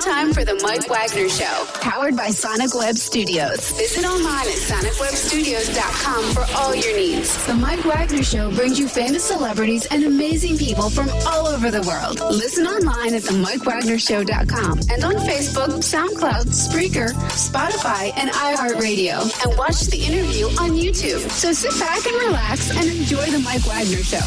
time for the Mike Wagner Show, powered by Sonic Web Studios. Visit online at sonicwebstudios.com for all your needs. The Mike Wagner Show brings you famous celebrities and amazing people from all over the world. Listen online at themikewagnershow.com and on Facebook, SoundCloud, Spreaker, Spotify, and iHeartRadio. And watch the interview on YouTube. So sit back and relax and enjoy the Mike Wagner Show.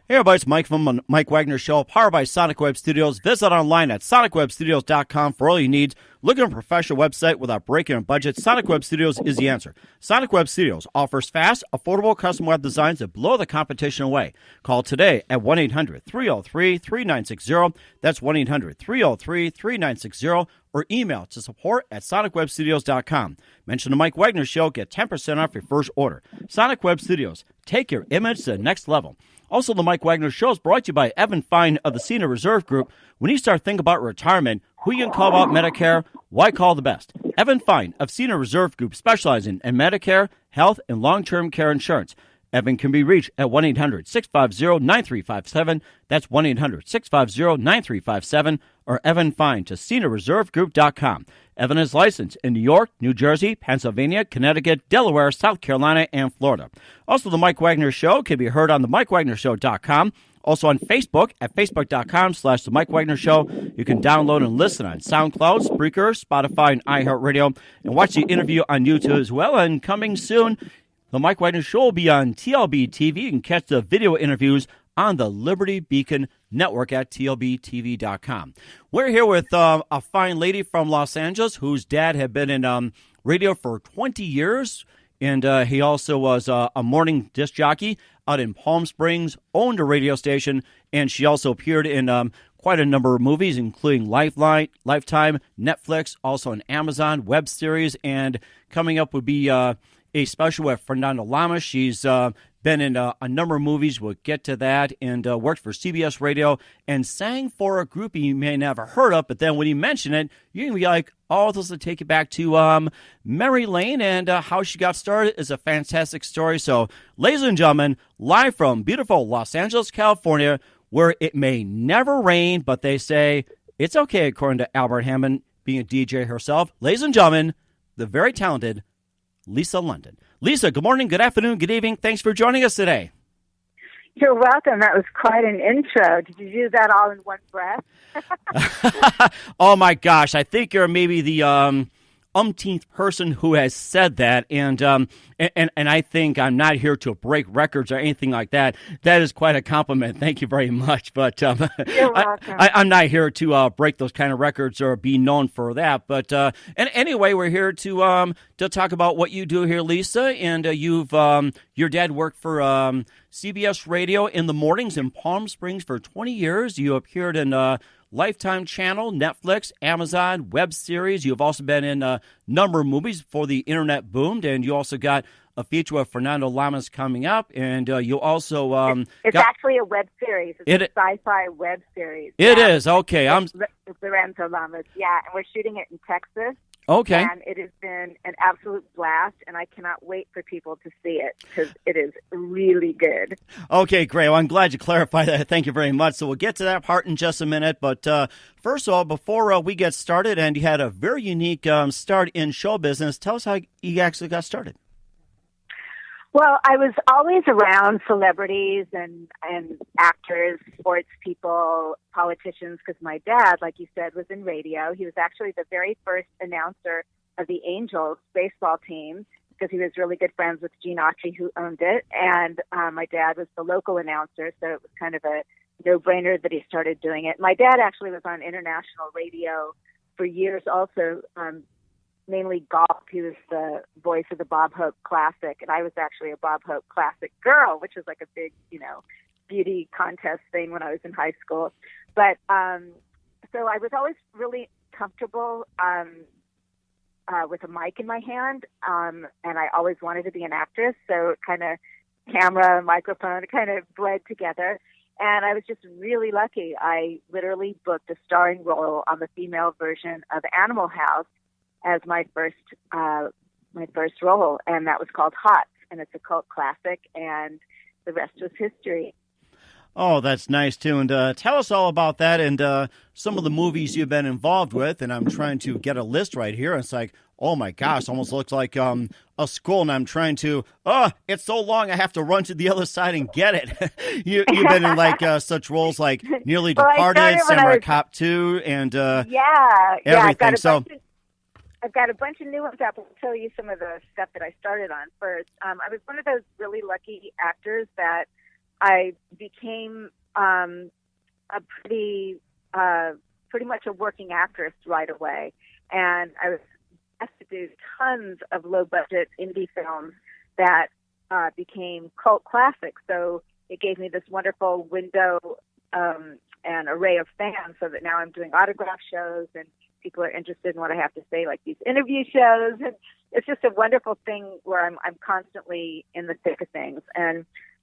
Hey everybody, it's Mike from the Mike Wagner Show, powered by Sonic Web Studios. Visit online at sonicwebstudios.com for all you need. Look at a professional website without breaking a budget. Sonic Web Studios is the answer. Sonic Web Studios offers fast, affordable custom web designs that blow the competition away. Call today at 1-800-303-3960. That's 1-800-303-3960. Or email to support@sonicwebstudios.com. Mention the Mike Wagner Show. Get 10% off your first order. Sonic Web Studios. Take your image to the next level. Also, the Mike Wagner Show is brought to you by Evan Fine of the Senior Reserve Group. When you start thinking about retirement, who you can call about Medicare, why call the best? Evan Fine of Senior Reserve Group, specializing in Medicare, health, and long-term care insurance. Evan can be reached at 1-800-650-9357. That's 1-800-650-9357. Or Evan Fine to seniorreservegroup.com. Evan is licensed in New York, New Jersey, Pennsylvania, Connecticut, Delaware, South Carolina, and Florida. Also, the Mike Wagner Show can be heard on the MikeWagnerShow.com. Also on Facebook at Facebook.com/The Mike Wagner Show. You can download and listen on SoundCloud, Spreaker, Spotify, and iHeartRadio. And watch the interview on YouTube as well. And coming soon, the Mike Wagner Show will be on TLB TV. You can catch the video interviews on the Liberty Beacon Network at tlbtv.com. We're here with a fine lady from Los Angeles whose dad had been in radio for 20 years. And he also was a morning disc jockey out in Palm Springs, owned a radio station, and she also appeared in quite a number of movies, including Lifeline, Lifetime, Netflix, also an Amazon web series, and coming up would be a special with Fernando Lamas. She's been in a number of movies. We'll get to that, and worked for CBS Radio and sang for a group you may never heard of, but then when you mention it, you can be like, oh, this will take you back to Mary Lane, and how she got started is a fantastic story. So, ladies and gentlemen, live from beautiful Los Angeles, California, where it may never rain, but they say it's okay, according to Albert Hammond, being a DJ herself. Ladies and gentlemen, the very talented Lisa London. Lisa, good morning, good afternoon, good evening. Thanks for joining us today. You're welcome. That was quite an intro. Did you do that all in one breath? Oh, my gosh. I think you're maybe the umpteenth person who has said that, and I think I'm not here to break records or anything like that. That is quite a compliment. Thank you very much. But You're welcome. I'm not here to break those kind of records or be known for that. But and anyway, we're here to talk about what you do here, Lisa. And you've your dad worked for CBS Radio in the mornings in Palm Springs for 20 years. You appeared in Lifetime Channel, Netflix, Amazon, web series. You've also been in a number of movies before the internet boomed, and you also got a feature with Fernando Lamas coming up, and you also... it's actually a web series. It's a sci-fi web series. It is, okay. It's Lorenzo Lamas, yeah, and we're shooting it in Texas. Okay. And it has been an absolute blast, and I cannot wait for people to see it because it is really good. Okay, great. Well, I'm glad you clarified that. Thank you very much. So we'll get to that part in just a minute. But first of all, before we get started, and you had a very unique start in show business, tell us how you actually got started. Well, I was always around celebrities and actors, sports people, politicians, because my dad, like you said, was in radio. He was actually the very first announcer of the Angels baseball team because he was really good friends with Gene Autry, who owned it. And my dad was the local announcer, so it was kind of a no-brainer that he started doing it. My dad actually was on international radio for years also, mainly golf. He was the voice of the Bob Hope Classic, and I was actually a Bob Hope Classic girl, which was like a big, beauty contest thing when I was in high school. But so I was always really comfortable with a mic in my hand, and I always wanted to be an actress, so kind of camera, microphone, kind of bled together. And I was just really lucky. I literally booked a starring role on the female version of Animal House as my first role, and that was called Hot, and it's a cult classic, and the rest was history. Oh, that's nice, too. And tell us all about that and some of the movies you've been involved with. And I'm trying to get a list right here. It's like, oh, my gosh, almost looks like a scroll. And I'm trying to, it's so long I have to run to the other side and get it. You've been in, like, such roles like Nearly Departed, Samurai Cop 2, and everything. I've got a bunch of new ones up. I'll tell you some of the stuff that I started on first. I was one of those really lucky actors that I became a pretty much a working actress right away. And I was asked to do tons of low-budget indie films that became cult classics. So it gave me this wonderful window and array of fans so that now I'm doing autograph shows and people are interested in what I have to say, like these interview shows. And it's just a wonderful thing where I'm constantly in the thick of things.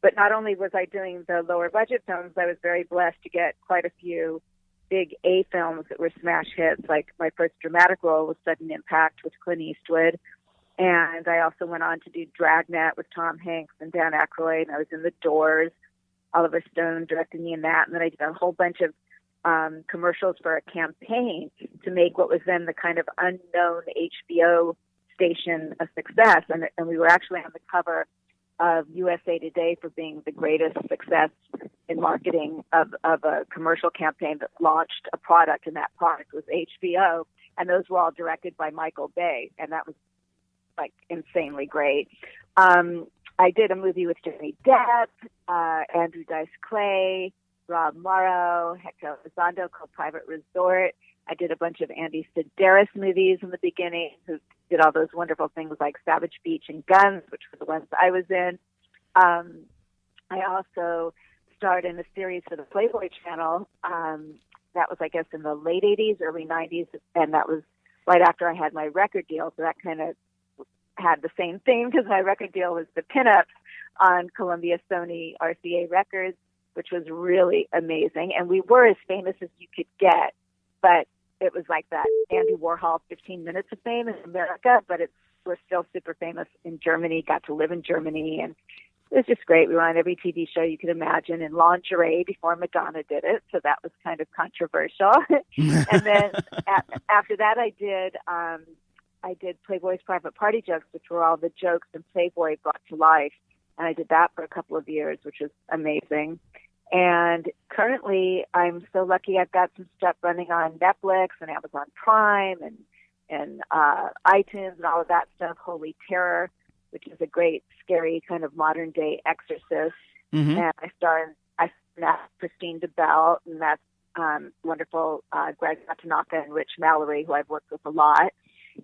But not only was I doing the lower budget films, I was very blessed to get quite a few big A films that were smash hits. Like my first dramatic role was Sudden Impact with Clint Eastwood. And I also went on to do Dragnet with Tom Hanks and Dan Aykroyd. And I was in The Doors. Oliver Stone directed me in that. And then I did a whole bunch of commercials for a campaign to make what was then the kind of unknown HBO station a success. And we were actually on the cover of USA Today for being the greatest success in marketing of a commercial campaign that launched a product, and that product was HBO. And those were all directed by Michael Bay, and that was like insanely great. I did a movie with Johnny Depp, Andrew Dice Clay, Rob Morrow, Hector Elizondo called Private Resort. I did a bunch of Andy Sedaris movies in the beginning, who did all those wonderful things like Savage Beach and Guns, which were the ones I was in. I also starred in a series for the Playboy Channel. That was, I guess, in the late 80s, early 90s, and that was right after I had my record deal, so that kind of had the same thing because my record deal was the Pinups on Columbia, Sony, RCA Records, which was really amazing. And we were as famous as you could get, but it was like that Andy Warhol 15 minutes of fame in America, but we're still super famous in Germany, got to live in Germany, and it was just great. We were on every TV show you could imagine in lingerie before Madonna did it, so that was kind of controversial. And then after that, I did Playboy's Private Party Jokes, which were all the jokes in Playboy brought to life, and I did that for a couple of years, which was amazing. And currently, I'm so lucky I've got some stuff running on Netflix and Amazon Prime and iTunes and all of that stuff. Holy Terror, which is a great, scary kind of modern day exorcist. Mm-hmm. And I starred in that Christine DeBelle, and that's wonderful Greg Matanaka and Rich Mallory, who I've worked with a lot.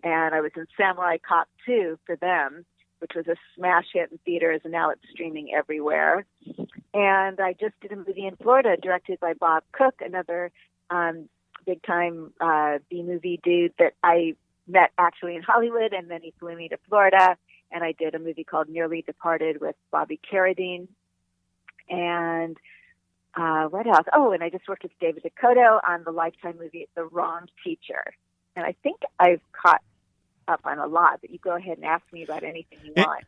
And I was in Samurai Cop 2 for them, which was a smash hit in theaters, and now it's streaming everywhere. And I just did a movie in Florida directed by Bob Cook, another big-time B-movie dude that I met actually in Hollywood, and then he flew me to Florida, and I did a movie called Nearly Departed with Bobby Carradine. And what else? Oh, and I just worked with David Dakota on the Lifetime movie The Wrong Teacher. And I think I've caught up on a lot, but you go ahead and ask me about anything you want.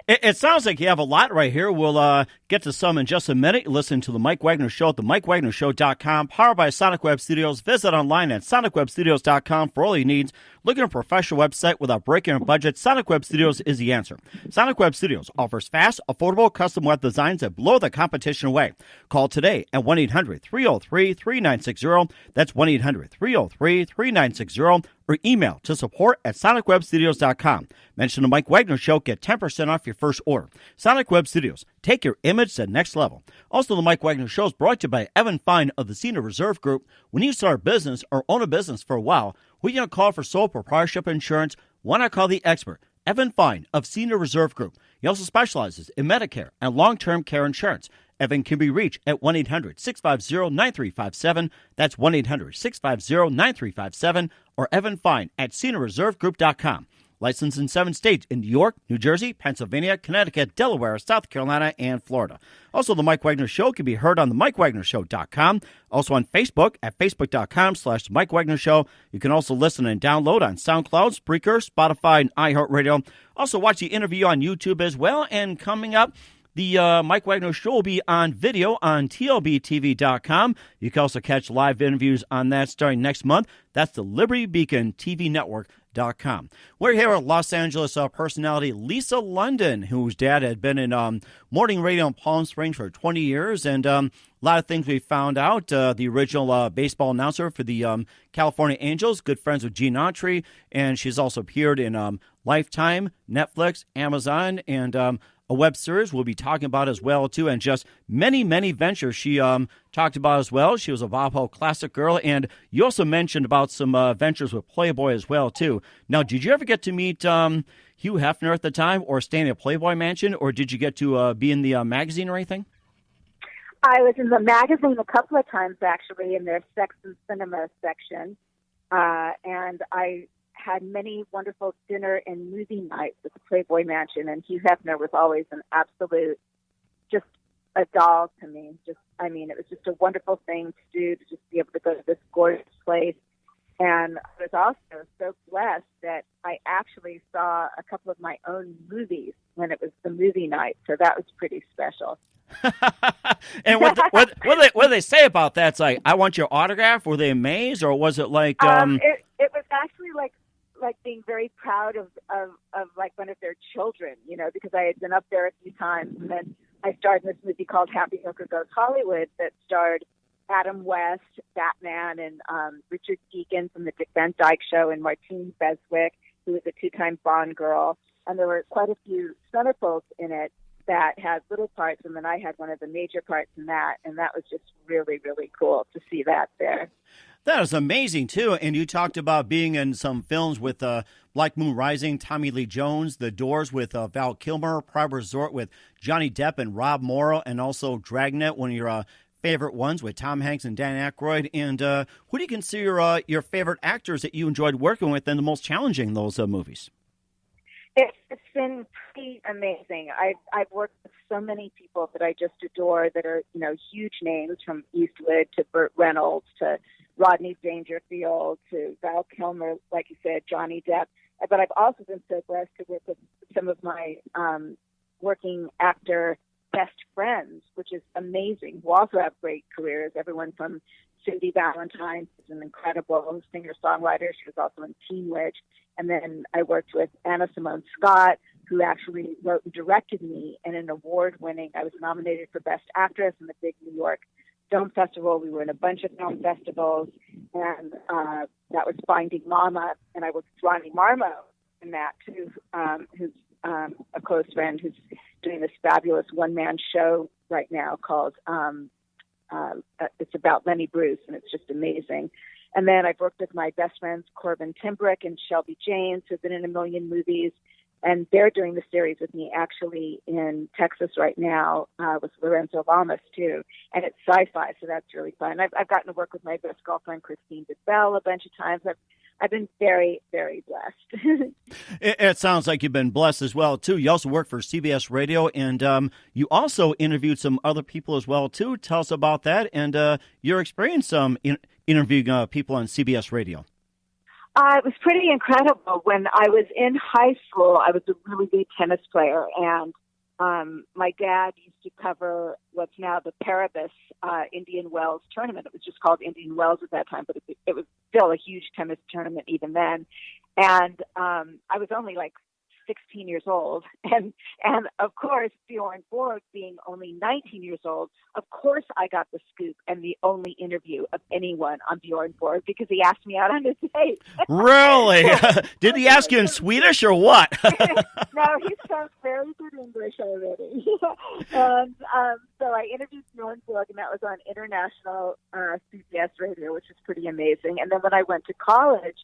It sounds like you have a lot right here. We'll get to some in just a minute. Listen to the Mike Wagner Show at the MikeWagnerShow.com, powered by Sonic Web Studios. Visit online at SonicWebStudios.com for all your needs. Looking for a professional website without breaking your budget? Sonic Web Studios is the answer. Sonic Web Studios offers fast, affordable, custom web designs that blow the competition away. Call today at 1-800-303-3960. That's 1-800-303-3960. Or email to support@SonicWebStudios.com. Mention the Mike Wagner Show. Get 10% off your first order. Sonic Web Studios. Take your image to the next level. Also, the Mike Wagner Show is brought to you by Evan Fine of the Senior Reserve Group. When you start a business or own a business for a while, who are you going to call for sole proprietorship insurance? Why not call the expert, Evan Fine of Senior Reserve Group. He also specializes in Medicare and long-term care insurance. Evan can be reached at 1-800-650-9357. That's 1-800-650-9357. Or Evan Fine at SeniorReserveGroup.com. Licensed in 7 states in New York, New Jersey, Pennsylvania, Connecticut, Delaware, South Carolina, and Florida. Also, The Mike Wagner Show can be heard on the MikeWagnerShow.com. Also on Facebook at Facebook.com/The Mike Wagner Show. You can also listen and download on SoundCloud, Spreaker, Spotify, and iHeartRadio. Also, watch the interview on YouTube as well. And coming up, The Mike Wagner Show will be on video on TLBTV.com. You can also catch live interviews on that starting next month. That's the Liberty Beacon TV Network.com. We're here with Los Angeles personality Lisa London, whose dad had been in morning radio in Palm Springs for 20 years. And a lot of things we found out. The original baseball announcer for the California Angels, good friends with Gene Autry. And she's also appeared in Lifetime, Netflix, Amazon, and a web series we'll be talking about as well, too, and just many, many ventures she talked about as well. She was a Valpo Classic girl, and you also mentioned about some ventures with Playboy as well, too. Now, did you ever get to meet Hugh Hefner at the time or stay in a Playboy mansion, or did you get to be in the magazine or anything? I was in the magazine a couple of times, actually, in their Sex and Cinema section, and I had many wonderful dinner and movie nights at the Playboy Mansion, and Hugh Hefner was always an absolute, just a doll to me. It was just a wonderful thing to do, to just be able to go to this gorgeous place. And I was also so blessed that I actually saw a couple of my own movies when it was the movie night, so that was pretty special. And what did they say about that? It's like, I want your autograph? Were they amazed, or was it like... It was actually like being very proud of like one of their children, because I had been up there a few times, and then I starred in this movie called Happy Hooker Goes Hollywood that starred Adam West, Batman, and Richard Deacon from the Dick Van Dyke Show, and Martine Beswick, who was a two-time Bond girl, and there were quite a few centerfolds in it that had little parts, and then I had one of the major parts in that, and that was just really, really cool to see that there. That is amazing, too. And you talked about being in some films with Black Moon Rising, Tommy Lee Jones, The Doors with Val Kilmer, Private Resort with Johnny Depp and Rob Morrow, and also Dragnet, one of your favorite ones with Tom Hanks and Dan Aykroyd. And who do you consider your favorite actors that you enjoyed working with and the most challenging in those movies? It's been pretty amazing. I've worked with so many people that I just adore that are, huge names, from Eastwood to Burt Reynolds to Rodney Dangerfield to Val Kilmer, like you said, Johnny Depp. But I've also been so blessed to work with some of my working actor best friends, which is amazing, who also have great careers. Everyone from Cindy Valentine, who's an incredible singer-songwriter. She was also in Teen Witch. And then I worked with Anna Simone Scott, who actually wrote and directed me in an award-winning. I was nominated for Best Actress in the big New York Film Festival. We were in a bunch of film festivals, and that was Finding Mama. And I worked with Ronnie Marmo in that, too, who's a close friend who's doing this fabulous one-man show right now called, it's about Lenny Bruce, and it's just amazing. And then I've worked with my best friends, Corbin Timbrick and Shelby James, who've been in a million movies. And they're doing the series with me actually in Texas right now with Lorenzo Lamas, too. And it's sci-fi, so that's really fun. I've gotten to work with my best girlfriend, Christine DeBell, a bunch of times. I've been very, very blessed. It sounds like you've been blessed as well, too. You also work for CBS Radio, and you also interviewed some other people as well, too. Tell us about that and your experience interviewing people on CBS Radio. It was pretty incredible. When I was in high school, I was a really good tennis player, and my dad used to cover what's now the Paribus Indian Wells tournament. It was just called Indian Wells at that time, but it was still a huge tennis tournament even then. And I was only like 16 years old. And of course, Bjorn Borg being only 19 years old, of course I got the scoop and the only interview of anyone on Bjorn Borg because he asked me out on a date. Really? Did he ask you in Swedish or what? No, he spoke very good English already. And so I interviewed Bjorn Borg, and that was on international CBS radio, which was pretty amazing. And then when I went to college,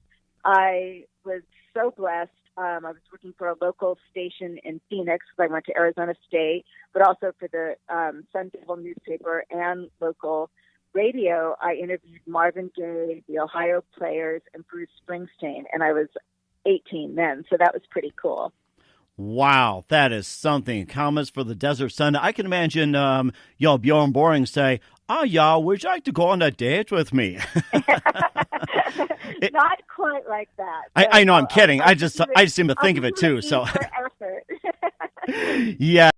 I was so blessed. I was working for a local station in Phoenix because I went to Arizona State, but also for the Sun Devil newspaper and local radio. I interviewed Marvin Gaye, the Ohio Players, and Bruce Springsteen, and I was 18 then, so that was pretty cool. Wow, that is something. Comments for the Desert Sun. I can imagine Bjorn Borg say, "Oh, would you like to go on a date with me?" Not quite like that. I know, I'm kidding. I just seem to think of it too. So, effort. Yeah.